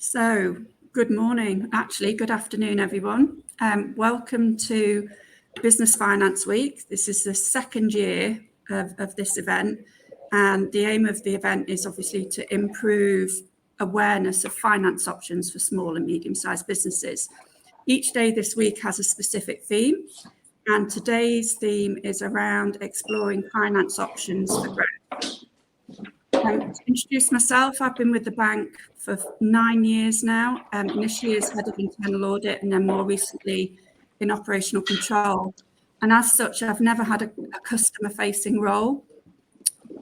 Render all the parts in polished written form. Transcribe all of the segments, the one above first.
So, good morning, actually, good afternoon, everyone. Welcome to Business Finance Week. This is the second year of this event, and the aim of the event is obviously to improve awareness of finance options for small and medium-sized businesses. Each day this week has a specific theme, and today's theme is around exploring finance options for growth. To introduce myself, I've been with the bank for 9 years now, initially as head of internal audit and then more recently in operational control. And as such, I've never had a customer-facing role,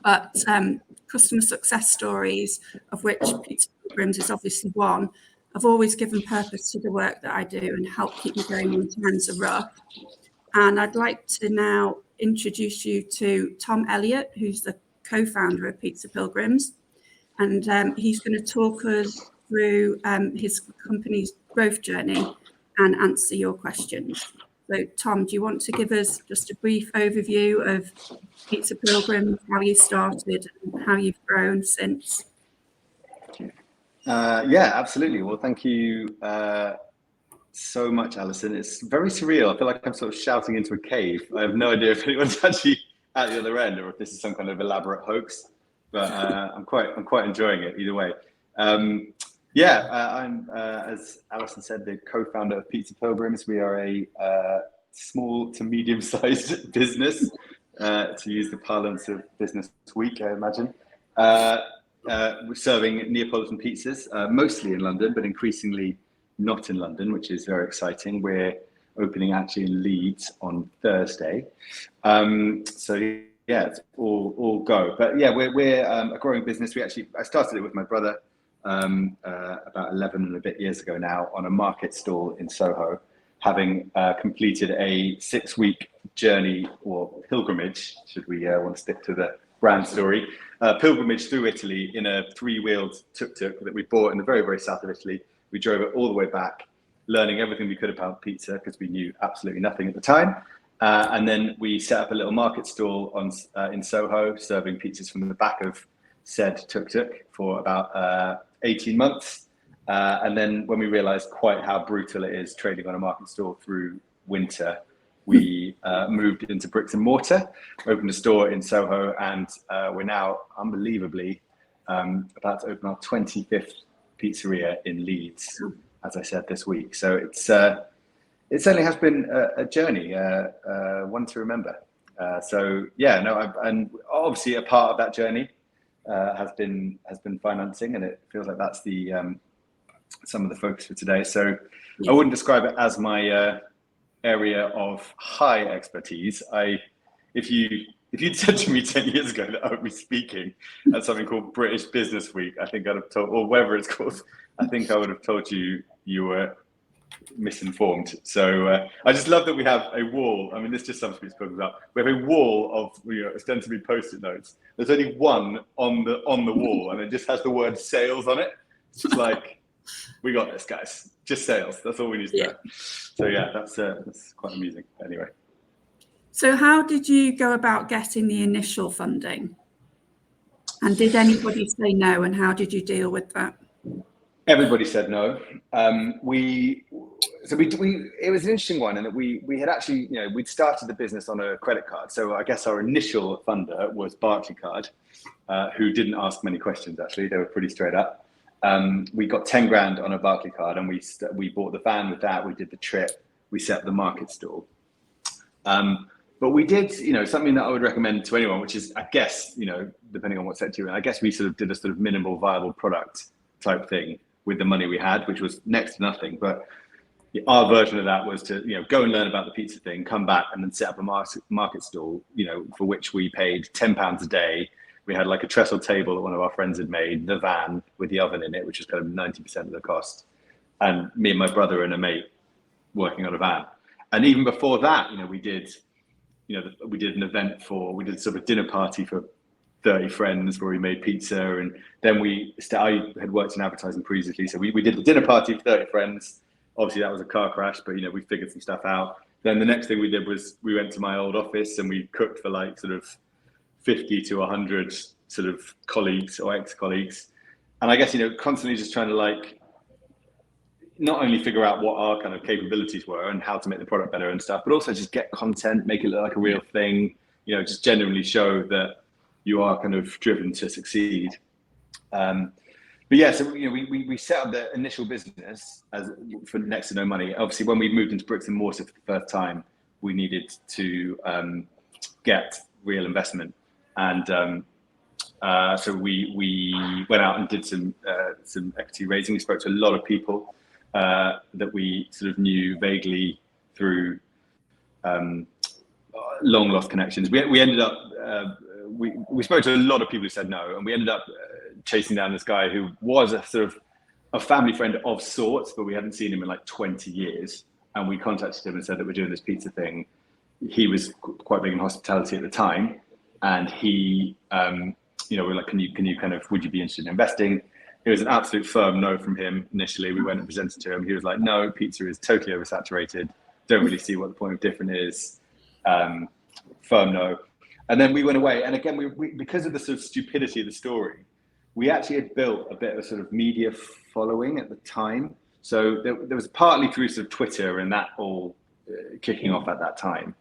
but customer success stories, of which Pizza Pilgrims is obviously one, have always given purpose to the work that I do and help keep me going when times are rough. And I'd like to now introduce you to Tom Elliott, who's the co-founder of Pizza Pilgrims, and he's going to talk us through his company's growth journey and answer your questions. So, Tom, do you want to give us just a brief overview of Pizza Pilgrims, how you started and how you've grown since? Yeah, absolutely. Well, thank you so much, Alison. It's very surreal. I feel like I'm sort of shouting into a cave. I have no idea if anyone's actually at the other end or if this is some kind of elaborate hoax, but I'm quite enjoying it either way. I'm, as Alison said, the co-founder of Pizza Pilgrims. We are a small to medium-sized business, to use the parlance of Business Week, I imagine. We're serving Neapolitan pizzas, mostly in London, but increasingly not in London, which is very exciting. We're opening actually in Leeds on Thursday. So yeah, it's all go. But yeah, we're a growing business. I started it with my brother about 11 and a bit years ago now on a market stall in Soho, having completed a 6-week journey or pilgrimage, should we want to stick to the brand story, pilgrimage through Italy in a 3-wheeled tuk-tuk that we bought in the very, very south of Italy. We drove it all the way back, learning everything we could about pizza because we knew absolutely nothing at the time. And then we set up a little market stall in Soho, serving pizzas from the back of said tuk-tuk for about 18 months. And then when we realized quite how brutal it is trading on a market stall through winter, we moved into bricks and mortar, opened a store in Soho, and we're now unbelievably about to open our 25th pizzeria in Leeds, as I said, this week. So it certainly has been a journey, one to remember. And obviously a part of that journey has been financing, and it feels like that's the some of the focus for today. So I wouldn't describe it as my area of high expertise. If you'd said to me 10 years ago that I would be speaking at something called British Business Week, I think I'd have told, or whatever it's called, I think I would have told you were misinformed. So I just love that we have a wall. I mean, this just sums Pizza Pilgrims up. We have a wall of ostensibly post-it notes. There's only one on the wall, and it just has the word sales on it. It's just like, we got this, guys. Just sales. That's all we need to know. So yeah, that's quite amusing. Anyway. So how did you go about getting the initial funding? And did anybody say no? And how did you deal with that? Everybody said no. It was an interesting one, in that we had actually, we'd started the business on a credit card. So I guess our initial funder was Barclaycard, who didn't ask many questions. Actually, they were pretty straight up. We got 10 grand on a Barclaycard, and we bought the van with that. We did the trip. We set up the market stall. But we did, something that I would recommend to anyone, which is, I guess, depending on what sector you're in, I guess we sort of did a sort of minimal viable product type thing with the money we had, which was next to nothing. But our version of that was to, go and learn about the pizza thing, come back and then set up a market stall, for which we paid £10 a day. We had like a trestle table that one of our friends had made, the van with the oven in it, which was kind of 90% of the cost. And me and my brother and a mate working on a van. And even before that, we did an event we did sort of a dinner party for 30 friends where we made pizza. And then I had worked in advertising previously. So we did the dinner party for 30 friends. Obviously that was a car crash, but we figured some stuff out. Then the next thing we did was we went to my old office and we cooked for like sort of 50 to 100 sort of colleagues or ex-colleagues. And I guess, constantly just trying to like not only figure out what our kind of capabilities were and how to make the product better and stuff, but also just get content, make it look like a real thing, just genuinely show that you are kind of driven to succeed. But yeah, so we set up the initial business for next to no money. Obviously, when we moved into bricks and mortar for the first time, we needed to get real investment, and so we went out and did some equity raising. We spoke to a lot of people that we sort of knew vaguely through long lost connections. We ended up we spoke to a lot of people who said no, and we ended up chasing down this guy who was a sort of a family friend of sorts, but we hadn't seen him in like 20 years. And we contacted him and said that we're doing this pizza thing. He was quite big in hospitality at the time, and he, we're like, can you kind of, would you be interested in investing? It was an absolute firm no from him initially. We went and presented to him. He was like, no, pizza is totally oversaturated. Don't really see what the point of different is. Firm no. And then we went away. And again, we because of the sort of stupidity of the story, we actually had built a bit of a sort of media following at the time. So there was partly through sort of Twitter and that all kicking off at that time.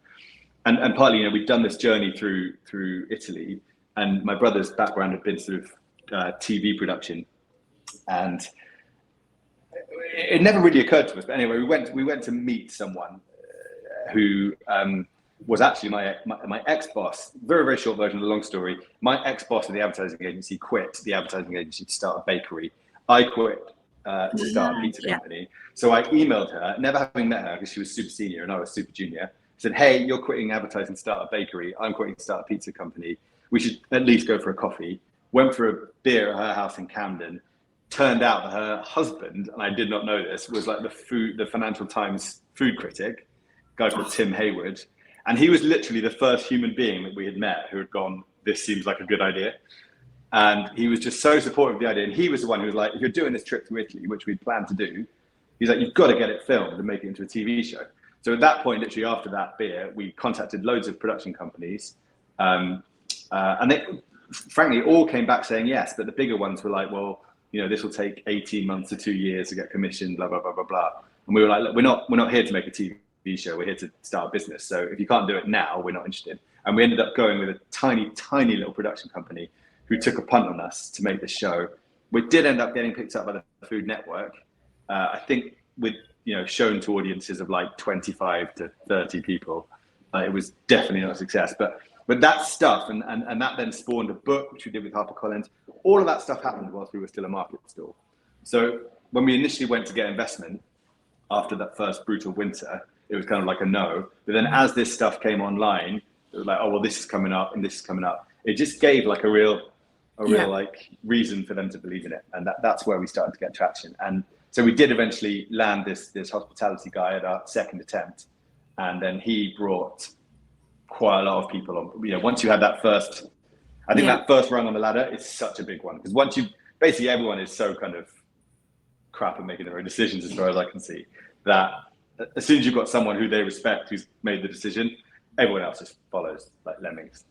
And partly, we'd done this journey through Italy, and my brother's background had been sort of TV production. And it never really occurred to us. But anyway, we went to meet someone who was actually my ex-boss. Very, very short version of the long story. My ex-boss at the advertising agency quit the advertising agency to start a bakery. I quit to start a pizza company. So I emailed her, never having met her because she was super senior and I was super junior. Said, hey, you're quitting advertising to start a bakery. I'm quitting to start a pizza company. We should at least go for a coffee. Went for a beer at her house in Camden. Turned out that her husband, and I did not know this, was like the Financial Times food critic, a guy called Tim Hayward. And he was literally the first human being that we had met who had gone, this seems like a good idea. And he was just so supportive of the idea. And he was the one who was like, if you're doing this trip to Italy, which we'd planned to do, he's like, you've got to get it filmed and make it into a TV show. So at that point, literally after that beer, we contacted loads of production companies. And they, frankly, all came back saying yes. But the bigger ones were like, well, this will take 18 months to 2 years to get commissioned, blah, blah, blah, blah, blah. And we were like, look, we're not here to make a TV show. We're here to start a business. So if you can't do it now, we're not interested. And we ended up going with a tiny, tiny little production company who took a punt on us to make this show. We did end up getting picked up by the Food Network. I think with, shown to audiences of like 25 to 30 people. It was definitely not a success. But that stuff, and that then spawned a book, which we did with HarperCollins. All of that stuff happened whilst we were still a market stall. So when we initially went to get investment after that first brutal winter, it was kind of like a no. But then as this stuff came online, it was like, oh, well, this is coming up and this is coming up. It just gave like a real like reason for them to believe in it. And that's where we started to get traction. And so we did eventually land this hospitality guy at our second attempt. And then he brought quite a lot of people on. Once you had that first, I think that first rung on the ladder is such a big one. Because once basically everyone is so kind of crap at making their own decisions as far as I can see, that as soon as you've got someone who they respect, who's made the decision, everyone else just follows like lemmings.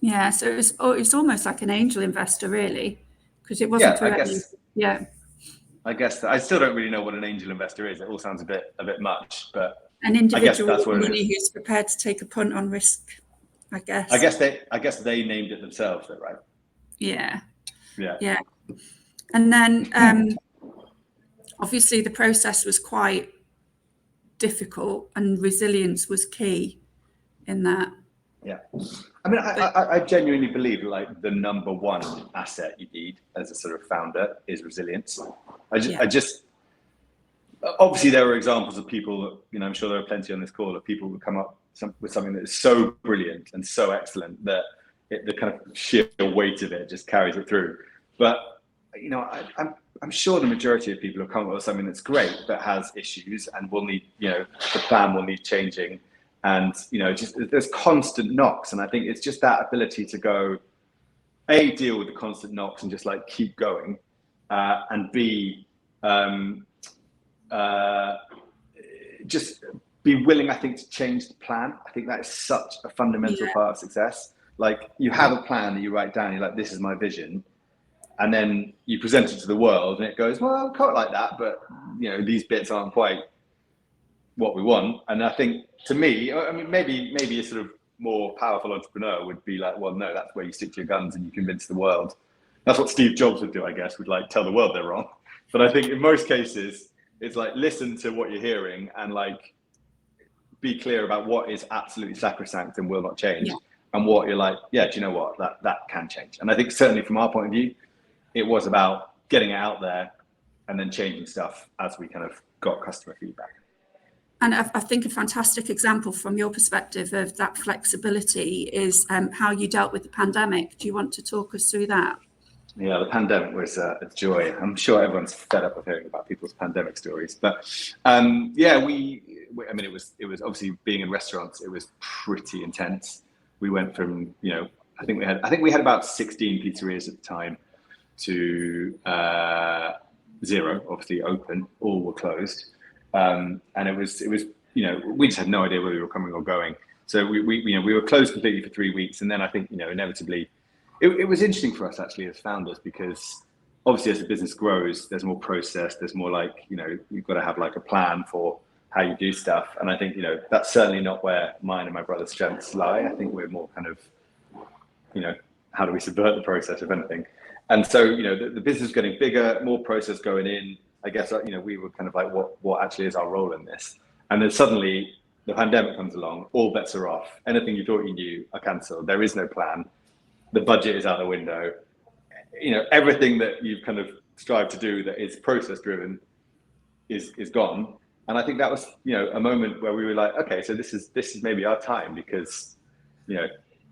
Yeah, so it's almost like an angel investor, really, because it wasn't through I guess I still don't really know what an angel investor is. It all sounds a bit much, but an individual with money who's prepared to take a punt on risk, I guess. I guess they named it themselves, though, right? Yeah. And then obviously the process was quite difficult, and resilience was key in that. Yeah. I mean, I genuinely believe like the number one asset you need as a sort of founder is resilience. I just obviously there are examples of people, I'm sure there are plenty on this call of people who come up with something that is so brilliant and so excellent that the kind of sheer weight of it just carries it through. But, I'm sure the majority of people have come up with something that's great, but has issues and will need, the plan will need changing. And, just there's constant knocks. And I think it's just that ability to go, A, deal with the constant knocks and just like keep going, and B, just be willing, I think, to change the plan. I think that is such a fundamental part of success. Like you have a plan that you write down, you're like, this is my vision. and then you present it to the world and it goes, well, quite like that, but you know, these bits aren't quite what we want. And I think, to me, I mean, maybe a sort of more powerful entrepreneur would be like, well, no, that's where you stick to your guns and you convince the world. That's what Steve Jobs would do, I guess, would like tell the world they're wrong. But I think in most cases, it's like, listen to what you're hearing and like be clear about what is absolutely sacrosanct and will not change, and what you're like, yeah, do you know what, that can change. And I think certainly from our point of view, it was about getting it out there and then changing stuff as we kind of got customer feedback. And I think a fantastic example from your perspective of that flexibility is how you dealt with the pandemic. Do you want to talk us through that? Yeah, the pandemic was a joy. I'm sure everyone's fed up of hearing about people's pandemic stories, but yeah, I mean, it was obviously, being in restaurants, it was pretty intense. We went from, you know, I think we had about 16 pizzerias at the time to 0, obviously open, all were closed. And it was, you know, we just had no idea whether we were coming or going. So we were closed completely for 3 weeks. And then I think, you know, inevitably, it was interesting for us actually as founders, because obviously as the business grows, there's more process, there's more like, you know, you've got to have like a plan for how you do stuff. And I think, you know, that's certainly not where mine and my brother's strengths lie. I think we're more kind of, you know, how do we subvert the process, if anything? And so, you know, the business is getting bigger, more process going in. I guess, you know, we were kind of like, what actually is our role in this? And then suddenly the pandemic comes along, all bets are off. Anything you thought you knew are cancelled. There is no plan. The budget is out the window. You know, everything that you've kind of strived to do that is process driven is gone. And I think that was, you know, a moment where we were like, okay, so this is maybe our time, because, you know,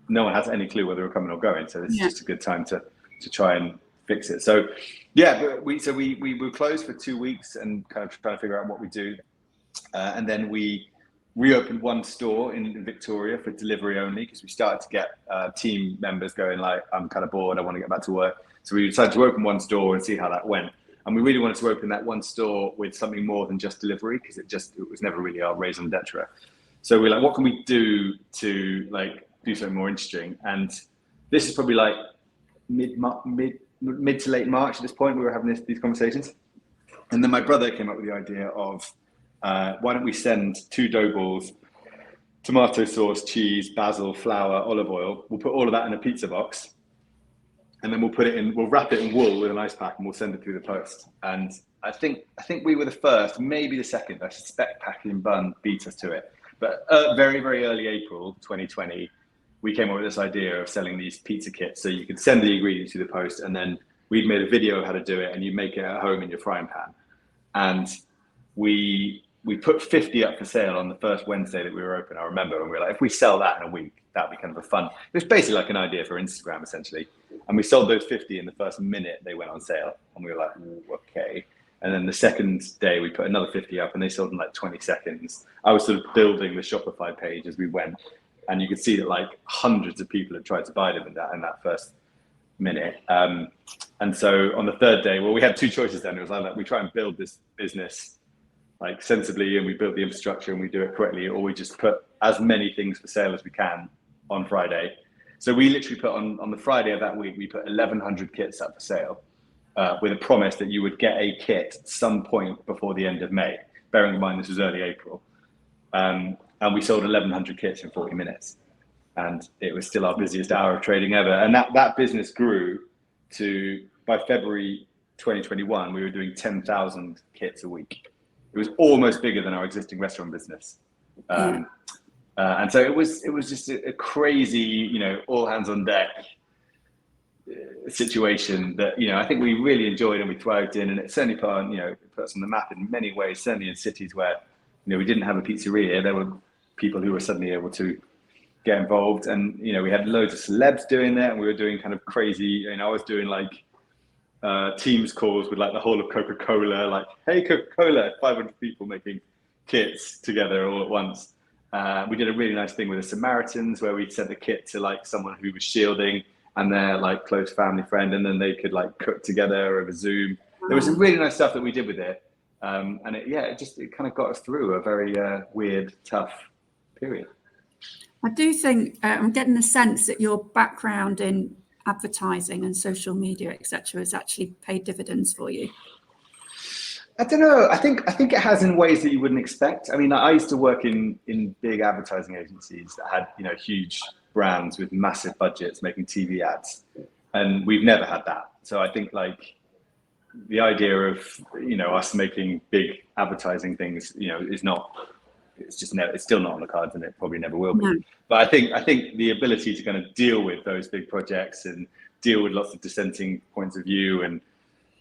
no one has any clue whether we're coming or going. So this is just a good time to try and fix it. So yeah, but we were closed for 2 weeks and kind of trying to figure out what we do. And then we reopened one store in Victoria for delivery only, because we started to get team members going like, I'm kind of bored, I want to get back to work. So we decided to open one store and see how that went. And we really wanted to open that one store with something more than just delivery, because it was never really our raison d'etre. So we're like, what can we do to like do something more interesting? And this is probably like mid to late March at this point. We were having these conversations. And then my brother came up with the idea of, why don't we send 2 dough balls, tomato sauce, cheese, basil, flour, olive oil. We'll put all of that in a pizza box, and then we'll wrap it in wool with an ice pack, and we'll send it through the post. And I think we were the first, maybe the second. I suspect Packing Bun beat us to it. But very, very early April 2020, we came up with this idea of selling these pizza kits. So you could send the ingredients to the post, and then we'd made a video of how to do it, and you make it at home in your frying pan. And we put 50 up for sale on the first Wednesday that we were open, I remember. And we were like, if we sell that in a week, that'd be kind of a fun. It was basically like an idea for Instagram, essentially. And we sold those 50 in the first minute they went on sale. And we were like, okay. And then the second day we put another 50 up, and they sold in like 20 seconds. I was sort of building the Shopify page as we went. And you could see that like hundreds of people had tried to buy them in that first minute. And so on the third day, well, we had 2 choices then. It was like we try and build this business like sensibly, and we build the infrastructure and we do it correctly, or we just put as many things for sale as we can on Friday. So we literally put on the Friday of that week, we put 1,100 kits up for sale, with a promise that you would get a kit at some point before the end of May, bearing in mind this was early April. And we sold 1,100 kits in 40 minutes. And it was still our busiest hour of trading ever. And that business grew to, by February 2021, we were doing 10,000 kits a week. It was almost bigger than our existing restaurant business. And so it was just a crazy, you know, all hands on deck situation that, you know, I think we really enjoyed and we thrived in. And it certainly put us on the map in many ways, certainly in cities where, you know, we didn't have a pizzeria. There were people who were suddenly able to get involved. And, you know, we had loads of celebs doing that, and we were doing kind of crazy, you know, I was doing like Teams calls with like the whole of Coca-Cola, like, hey, Coca-Cola, 500 people making kits together all at once. We did a really nice thing with the Samaritans where we sent the kit to like someone who was shielding and their like close family friend, and then they could like cook together over Zoom. There was some really nice stuff that we did with it. And it kind of got us through a very weird, tough period. I do think I'm getting the sense that your background in advertising and social media, etc., has actually paid dividends for you? I don't know. I think it has in ways that you wouldn't expect. I mean, I used to work in big advertising agencies that had, you know, huge brands with massive budgets making TV ads, and we've never had that. So I think like the idea of, you know, us making big advertising things, you know, it's still not on the cards, and it probably never will be. No. But I think the ability to kind of deal with those big projects and deal with lots of dissenting points of view, and,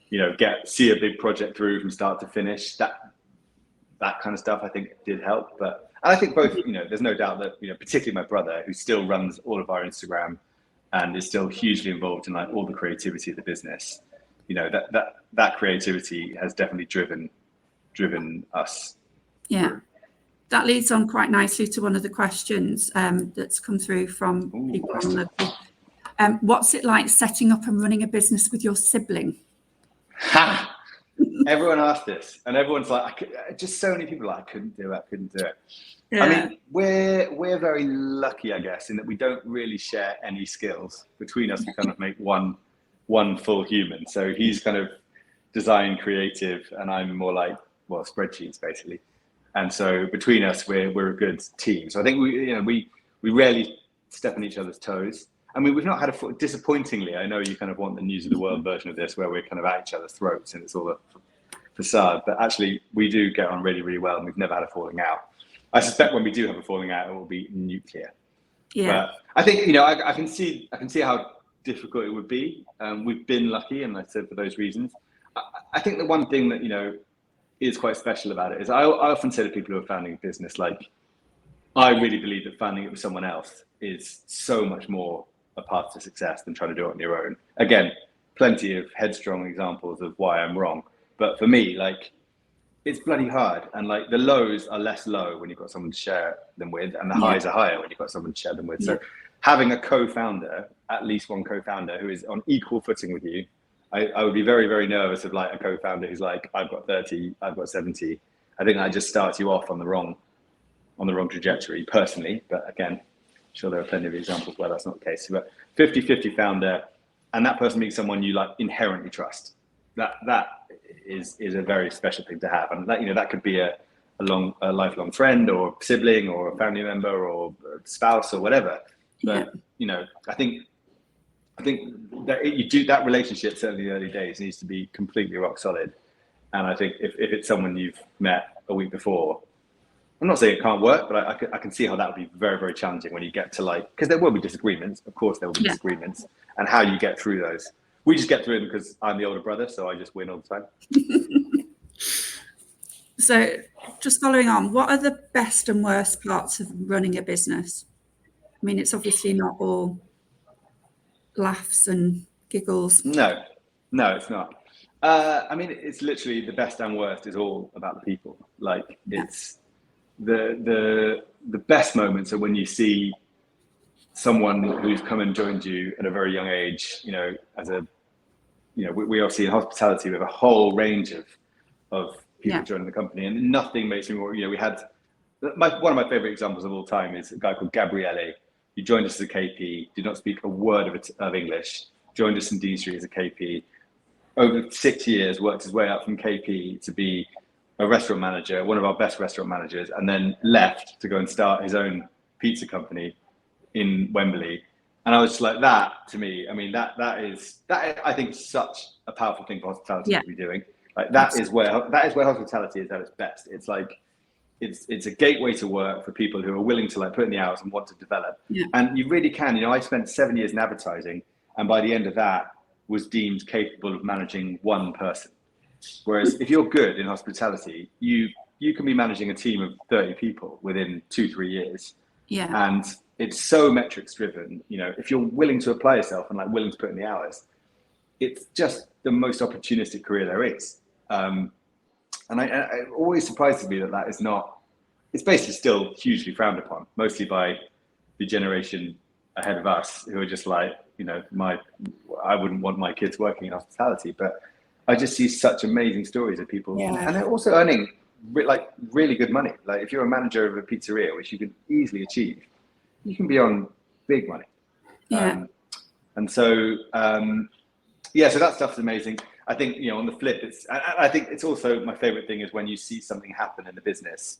you know, see a big project through from start to finish, that kind of stuff, I think did help. But I think both, you know, there's no doubt that, you know, particularly my brother, who still runs all of our Instagram and is still hugely involved in like all the creativity of the business, you know, that creativity has definitely driven us. Yeah. That leads on quite nicely to one of the questions that's come through from people on the what's it like setting up and running a business with your sibling? Ha! Everyone asked this, and everyone's like, just so many people are like, I couldn't do it. Yeah. I mean, we're very lucky, I guess, in that we don't really share any skills between us. We kind of make one full human. So he's kind of design creative, and I'm more like, well, spreadsheets basically. And so between us, we're a good team. So I think we rarely step on each other's toes. I mean, we've not had disappointingly, I know you kind of want the news of the world version of this, where we're kind of at each other's throats and it's all a facade, but actually we do get on really, really well, and we've never had a falling out. I suspect when we do have a falling out, it will be nuclear. Yeah. But I think, you know, I can see how difficult it would be. We've been lucky, and I said for those reasons. I think the one thing that, you know, is quite special about it is I often say to people who are founding a business, like, I really believe that founding it with someone else is so much more a path to success than trying to do it on your own. Again, plenty of headstrong examples of why I'm wrong. But for me, like, it's bloody hard. And like the lows are less low when you've got someone to share them with, and the highs are higher when you've got someone to share them with. So having a co-founder, at least one co-founder who is on equal footing with you, I would be very, very nervous of like a co-founder who's like, I've got 30, I've got 70. I think that just starts you off on the wrong trajectory personally. But again, I'm sure there are plenty of examples where that's not the case. But 50-50 founder, and that person being someone you like inherently trust, that is a very special thing to have. And that, you know, that could be a lifelong friend or sibling or a family member or a spouse or whatever. But you know, I think that you do that relationship, certainly in the early days, needs to be completely rock solid. And I think if it's someone you've met a week before, I'm not saying it can't work, but I can see how that would be very, very challenging when you get to like, because there will be disagreements. Of course, there will be disagreements, and how you get through those. We just get through them because I'm the older brother, so I just win all the time. So just following on, what are the best and worst parts of running a business? I mean, it's obviously not all laughs and giggles. No, it's not. I mean, it's literally the best and worst is all about the people. Like it's the best moments are when you see someone who's come and joined you at a very young age, you know, we obviously in hospitality, we have a whole range of people joining the company, and nothing makes me more, you know, we had one of my favorite examples of all time is a guy called Gabriele. He joined us as a KP, did not speak a word of English, joined us in Dean Street as a KP. Over 6 years, worked his way up from KP to be a restaurant manager, one of our best restaurant managers, and then left to go and start his own pizza company in Wembley. And I was just like, that to me, I mean, that is I think such a powerful thing for hospitality to be doing. Like that is where hospitality is at its best. It's like it's a gateway to work for people who are willing to like put in the hours and want to develop. And you really can. You know, I spent 7 years in advertising, and by the end of that was deemed capable of managing one person. Whereas if you're good in hospitality, you can be managing a team of 30 people within 2-3 years. And it's so metrics driven. You know, if you're willing to apply yourself and like willing to put in the hours, it's just the most opportunistic career there is. And it always surprises me that is not, it's basically still hugely frowned upon, mostly by the generation ahead of us who are just like, you know, I wouldn't want my kids working in hospitality, but I just see such amazing stories of people, and they're also earning like really good money. Like if you're a manager of a pizzeria, which you can easily achieve, you can be on big money. And And so, yeah, so that stuff's amazing. I think, on the flip, I think it's also my favorite thing is when you see something happen in the business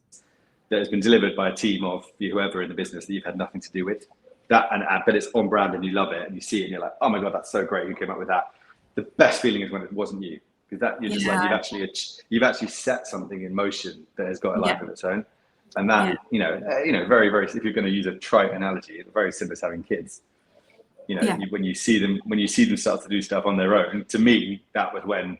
that has been delivered by a team of whoever in the business that you've had nothing to do with that, but it's on brand and you love it and you see it and you're like, oh my God, that's so great. Who came up with that? The best feeling is when it wasn't you, because that you're just like, you've actually set something in motion that has got a life of its own. And that, very, very, if you're going to use a trite analogy, it's very similar to having kids. When you see them start to do stuff on their own, to me, that was when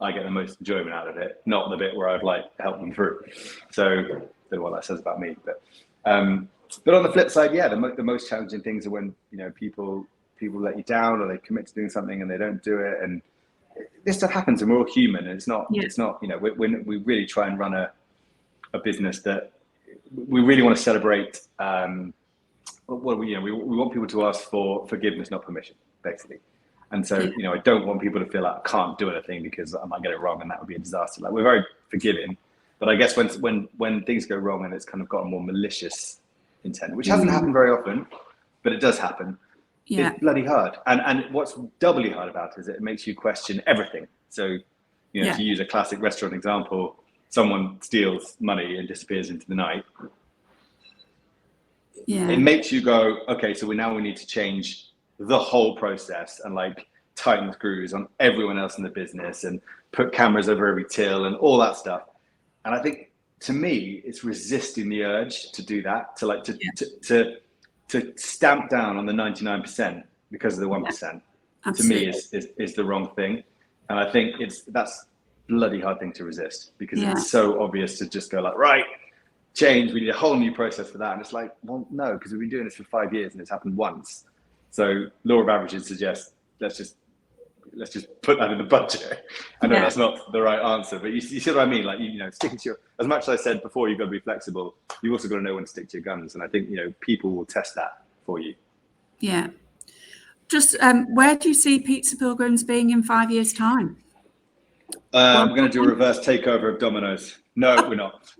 I get the most enjoyment out of it, not the bit where I've helped them through. So I don't know what that says about me, but on the flip side, the most challenging things are when people let you down or they commit to doing something and they don't do it, and this stuff happens and we're all human. And it's not we really try and run a business that we really want to celebrate. We want people to ask for forgiveness, not permission, basically. And so, I don't want people to feel like I can't do anything because I might get it wrong and that would be a disaster. We're very forgiving, but I guess when things go wrong and it's kind of got a more malicious intent, which hasn't happened very often, but it does happen. It's bloody hard. And what's doubly hard about it is it makes you question everything. So, to use a classic restaurant example, someone steals money and disappears into the night. It makes you go, okay, so we need to change the whole process and tighten the screws on everyone else in the business and put cameras over every till and all that stuff. And I think, to me, it's resisting the urge to do that, to stamp down on the 99% because of the 1%. To me is the wrong thing. And I think that's bloody hard thing to resist, because it's so obvious to just go right, change, we need a whole new process for that. And it's well, no, because we've been doing this for 5 years and it's happened once. So law of averages suggests let's just put that in the budget. I know that's not the right answer, but you see what I mean? Sticking to as much as I said before, you've got to be flexible. You've also got to know when to stick to your guns. And I think, people will test that for you. Yeah. Just where do you see Pizza Pilgrims being in 5 years' time? We're going to do a reverse takeover of Domino's. No, we're not.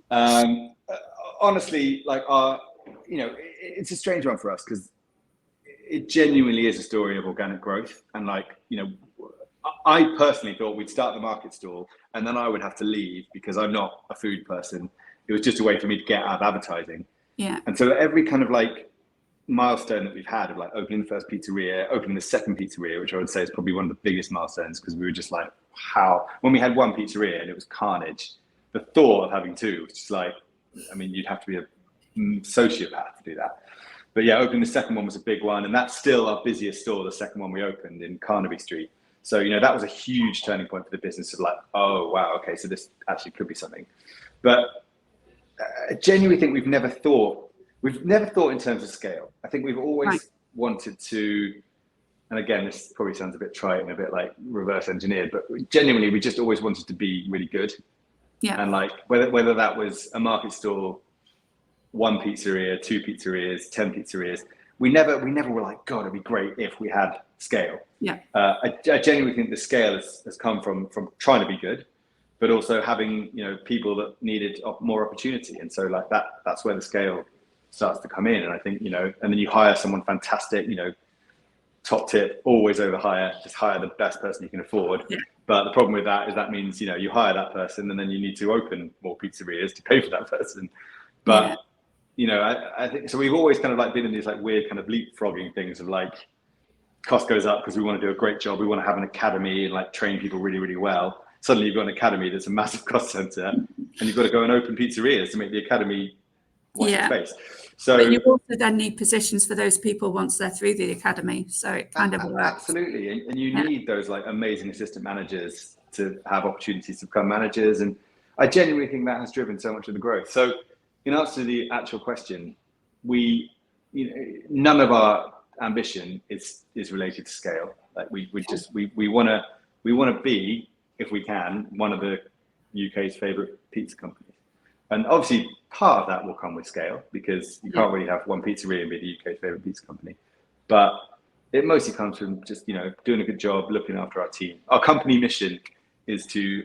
Honestly, it's a strange one for us because it genuinely is a story of organic growth. And I personally thought we'd start the market stall and then I would have to leave because I'm not a food person. It was just a way for me to get out of advertising. Yeah. And so every kind of milestone that we've had of opening the first pizzeria, opening the second pizzeria, which I would say is probably one of the biggest milestones, because we were just when we had one pizzeria and it was carnage, the thought of having two was just you'd have to be a sociopath to do that. But opening the second one was a big one, and that's still our busiest store, the second one we opened in Carnaby Street. So, that was a huge turning point for the business of oh, wow, okay, so this actually could be something. But I genuinely think we've never thought in terms of scale. I think we've always wanted to, and again, this probably sounds a bit trite and a bit reverse engineered, but genuinely, we just always wanted to be really good. Yeah. And whether that was a market stall, one pizzeria, two pizzerias, 10 pizzerias, we never were God, it'd be great if we had scale. Yeah. I genuinely think the scale has come from trying to be good, but also having people that needed more opportunity, and so that's where the scale starts to come in. And I think and then you hire someone fantastic, top tip, always over hire, just hire the best person you can afford. Yeah. But the problem with that is that means you hire that person and then you need to open more pizzerias to pay for that person. But I think so. We've always kind of been in these weird kind of leapfrogging things of cost goes up because we want to do a great job. We want to have an academy and train people really, really well. Suddenly you've got an academy that's a massive cost center, and you've got to go and open pizzerias to make the academy watch the space. So, but you also then need positions for those people once they're through the academy. So it kind of works. Absolutely, and you need those amazing assistant managers to have opportunities to become managers. And I genuinely think that has driven so much of the growth. So, in answer to the actual question, none of our ambition is related to scale. We want to be, if we can, one of the UK's favorite pizza companies. And obviously part of that will come with scale, because you can't really have one pizzeria and be the UK's favorite pizza company. But it mostly comes from just, doing a good job, looking after our team. Our company mission is to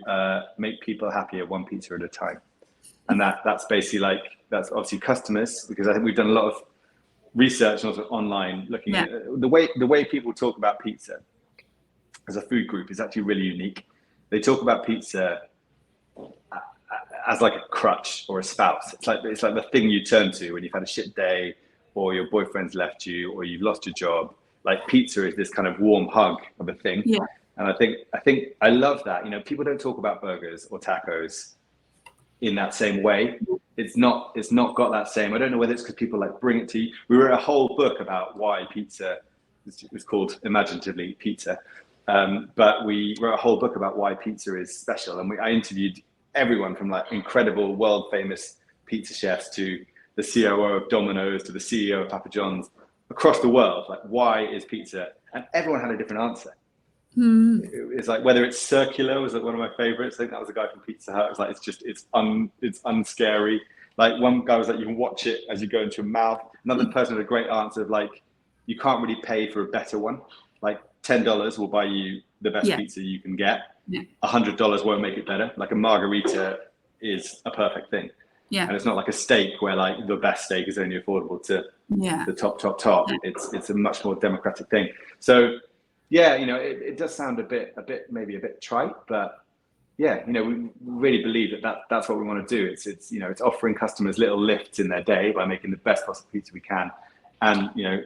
make people happier one pizza at a time. And that's basically that's obviously customers, because I think we've done a lot of research and also online looking at the way people talk about pizza as a food group is actually really unique. They talk about pizza as like a crutch or a spouse. It's like the thing you turn to when you've had a shit day, or your boyfriend's left you, or you've lost your job. Like pizza is this kind of warm hug of a thing. Yeah. And I think I love that. You know, people don't talk about burgers or tacos in that same way. It's not got that same. I don't know whether it's because people like bring it to you. We wrote a whole book about why pizza. It's called imaginatively Pizza. But we wrote a whole book about why pizza is special, and I interviewed everyone from like incredible world famous pizza chefs to the COO of Domino's to the CEO of Papa John's across the world. Like, why is pizza? And everyone had a different answer. It's like whether it's circular was like one of my favorites. I think that was a guy from Pizza Hut. It was like it's unscary. Like one guy was like you can watch it as you go into your mouth. Another person had a great answer of like you can't really pay for a better one. Like $10 will buy you the best pizza you can get. $100 won't make it better. Like a margarita is a perfect thing. Yeah. And it's not like a steak where like the best steak is only affordable to the top. It's a much more democratic thing. So yeah, you know, it does sound maybe a bit trite, but yeah, you know, we really believe that's what we want to do. It's you know, it's offering customers little lifts in their day by making the best possible pizza we can, and you know,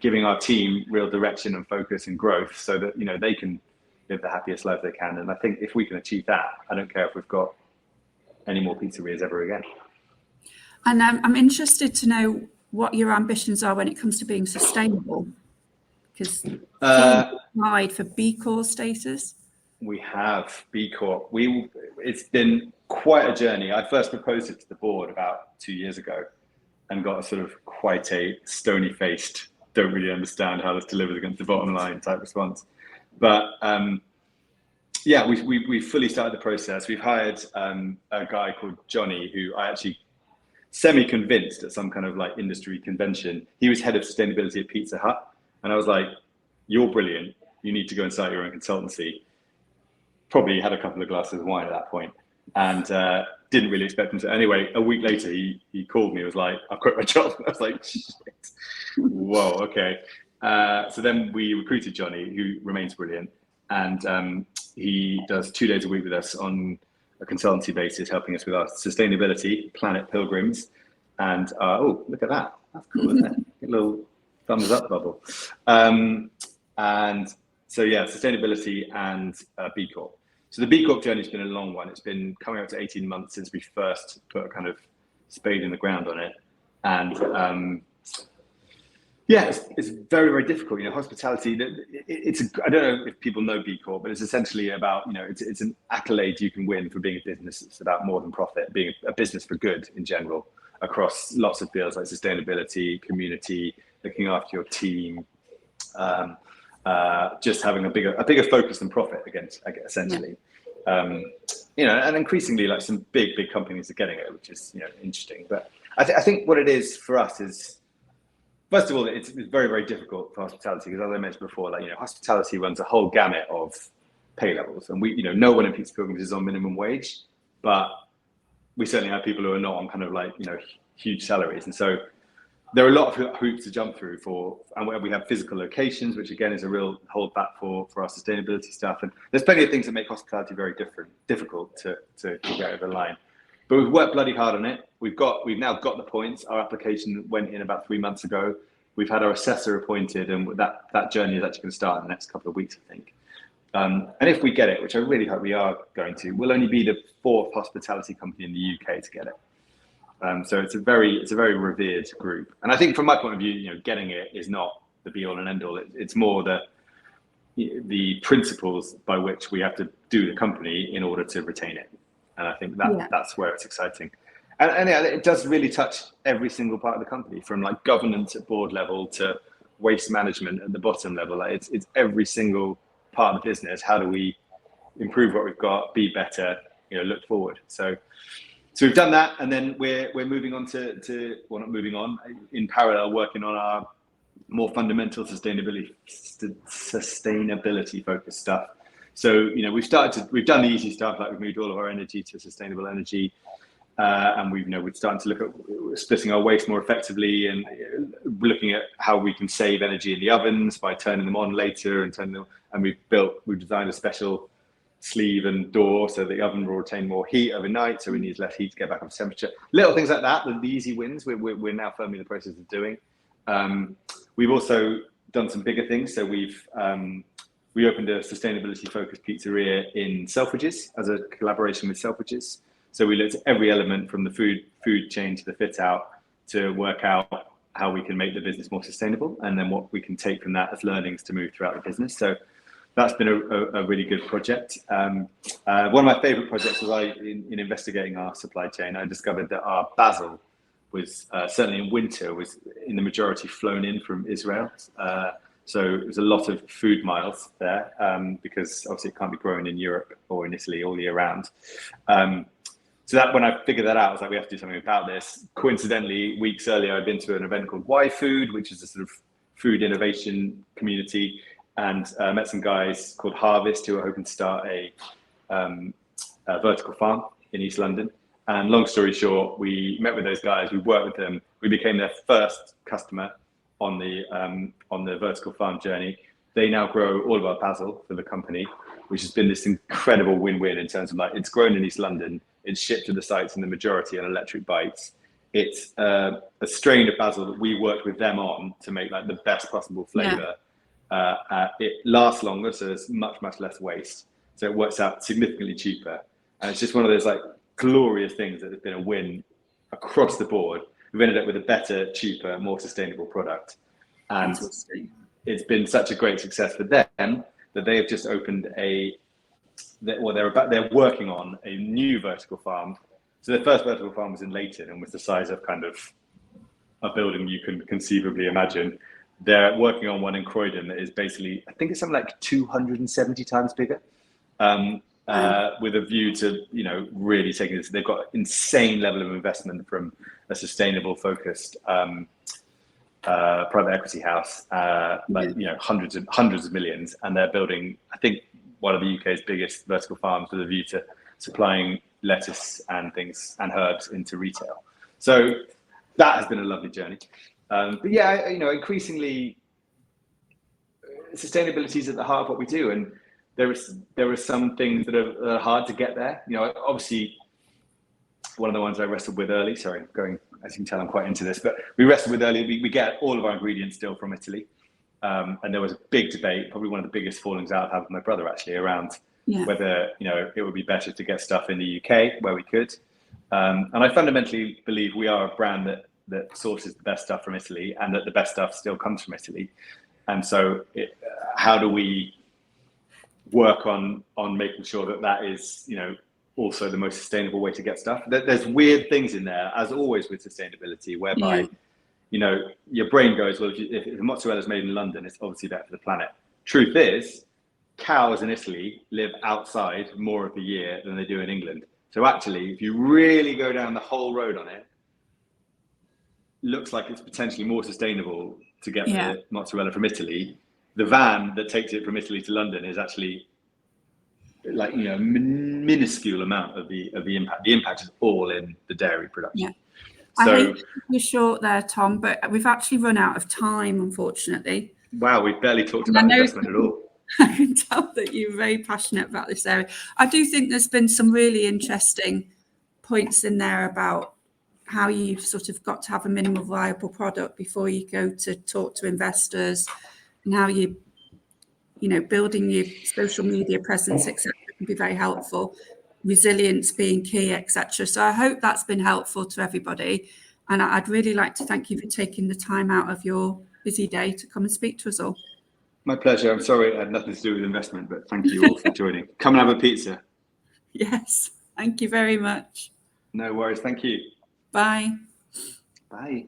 giving our team real direction and focus and growth so that you know they can live the happiest life they can. And I think if we can achieve that, I don't care if we've got any more pizzerias ever again. And I'm interested to know what your ambitions are when it comes to being sustainable, because applied for B Corp status. We have B Corp. It's been quite a journey. I first proposed it to the board about 2 years ago and got a sort of quite a stony-faced, don't really understand how this delivers against the bottom line type response. But yeah, we fully started the process. We've hired a guy called Johnny, who I actually semi-convinced at some kind of like industry convention. He was head of sustainability at Pizza Hut. And I was like, you're brilliant. You need to go and start your own consultancy. Probably had a couple of glasses of wine at that point and didn't really expect him to. Anyway, a week later, he called me. He was like, I've quit my job. I was like, shit. Whoa, okay. So then we recruited Johnny, who remains brilliant. And he does 2 days a week with us on a consultancy basis, helping us with our sustainability, Planet Pilgrims. And oh, look at that. That's cool, isn't it? A little thumbs up bubble. And so yeah, sustainability and B Corp. So the B Corp journey has been a long one. It's been coming up to 18 months since we first put a kind of spade in the ground on it. And yeah, it's very, very difficult. You know, hospitality, I don't know if people know B Corp, but it's essentially about, you know, it's an accolade you can win for being a business. It's about more than profit, being a business for good in general, across lots of fields like sustainability, community, looking after your team, just having a bigger focus than profit against, essentially. You know, and increasingly like some big companies are getting it, which is, you know, interesting. But I think what it is for us is, first of all, it's very, very difficult for hospitality because, as I mentioned before, like, you know, hospitality runs a whole gamut of pay levels, and we, you know, no one in Pizza Pilgrims is on minimum wage, but we certainly have people who are not on kind of like, you know, huge salaries, and so there are a lot of hoops to jump through and we have physical locations, which again is a real holdback for our sustainability stuff, and there's plenty of things that make hospitality very difficult to get over the line. But we've worked bloody hard on it. We've now got the points. Our application went in about 3 months ago. We've had our assessor appointed, and that journey is actually going to start in the next couple of weeks, I think. And if we get it, which I really hope we are going to, we'll only be the 4th hospitality company in the UK to get it. So it's a very revered group. And I think from my point of view, you know, getting it is not the be all and end all. It's more the principles by which we have to do the company in order to retain it. And I think that's where it's exciting. And yeah, it does really touch every single part of the company, from like governance at board level to waste management at the bottom level. Like it's every single part of the business. How do we improve what we've got, be better, you know, look forward. So we've done that, and then we're moving on well, not moving on, in parallel, working on our more fundamental sustainability focused stuff. So, you know, we've done the easy stuff, like we've moved all of our energy to sustainable energy. And we're starting to look at splitting our waste more effectively, and looking at how we can save energy in the ovens by turning them on later and we've designed a special sleeve and door so the oven will retain more heat overnight, so we need less heat to get back up to temperature. Little things like that, the easy wins, we're now firmly in the process of doing. We've also done some bigger things. So we opened a sustainability focused pizzeria in Selfridges as a collaboration with Selfridges. So we looked at every element from the food chain to the fit out to work out how we can make the business more sustainable, and then what we can take from that as learnings to move throughout the business. So that's been a really good project. One of my favorite projects was in investigating our supply chain, I discovered that our basil was certainly in winter was in the majority flown in from Israel. So it was a lot of food miles there, because obviously it can't be grown in Europe or in Italy all year round. So that when I figured that out, I was like, we have to do something about this. Coincidentally, weeks earlier, I'd been to an event called YFood, which is a sort of food innovation community, and met some guys called Harvest who are hoping to start a vertical farm in East London. And long story short, we met with those guys, we worked with them, we became their first customer on the vertical farm journey. They now grow all of our basil for the company, which has been this incredible win-win in terms of like, it's grown in East London, it's shipped to the sites in the majority on electric bikes. It's a strain of basil that we worked with them on to make like the best possible flavor. Yeah. It lasts longer, so there's much less waste. So it works out significantly cheaper. And it's just one of those like glorious things that has been a win across the board. We've ended up with a better, cheaper, more sustainable product. And it's been such a great success for them that they have just opened they're working on a new vertical farm. So their first vertical farm was in Leighton and was the size of kind of a building you can conceivably imagine. They're working on one in Croydon that is basically, I think it's something like 270 times bigger, with a view to, really taking this. They've got insane level of investment from a sustainable focused private equity house, hundreds of millions, and they're building, I think, one of the UK's biggest vertical farms with a view to supplying lettuce and things and herbs into retail. So that has been a lovely journey. But yeah, increasingly sustainability is at the heart of what we do, and there are some things that are hard to get there. Obviously, one of the ones I wrestled with early. Sorry, as you can tell, I'm quite into this, but we wrestled with early. We get all of our ingredients still from Italy, and there was a big debate, probably one of the biggest fallings out I've had with my brother actually, around whether it would be better to get stuff in the UK where we could. And I fundamentally believe we are a brand that sources the best stuff from Italy, and that the best stuff still comes from Italy. And so how do we work on making sure that is, also the most sustainable way to get stuff? There's weird things in there, as always with sustainability, whereby, your brain goes, well, if the mozzarella is made in London, it's obviously better for the planet. Truth is, cows in Italy live outside more of the year than they do in England. So actually, if you really go down the whole road on it, looks like it's potentially more sustainable to get the mozzarella from Italy. The van that takes it from Italy to London is actually like minuscule amount of the impact. The impact is all in the dairy production. I hate to be short there, Tom, but we've actually run out of time, unfortunately. Wow, we've barely talked about investment at all. I can tell that you're very passionate about this area. I do think there's been some really interesting points in there about how you've sort of got to have a minimal viable product before you go to talk to investors, and how building your social media presence, etc., can be very helpful. Resilience being key, etc. So I hope that's been helpful to everybody. And I'd really like to thank you for taking the time out of your busy day to come and speak to us all. My pleasure. I'm sorry it had nothing to do with investment, but thank you all for joining. Come and have a pizza. Yes, thank you very much. No worries. Thank you. Bye. Bye.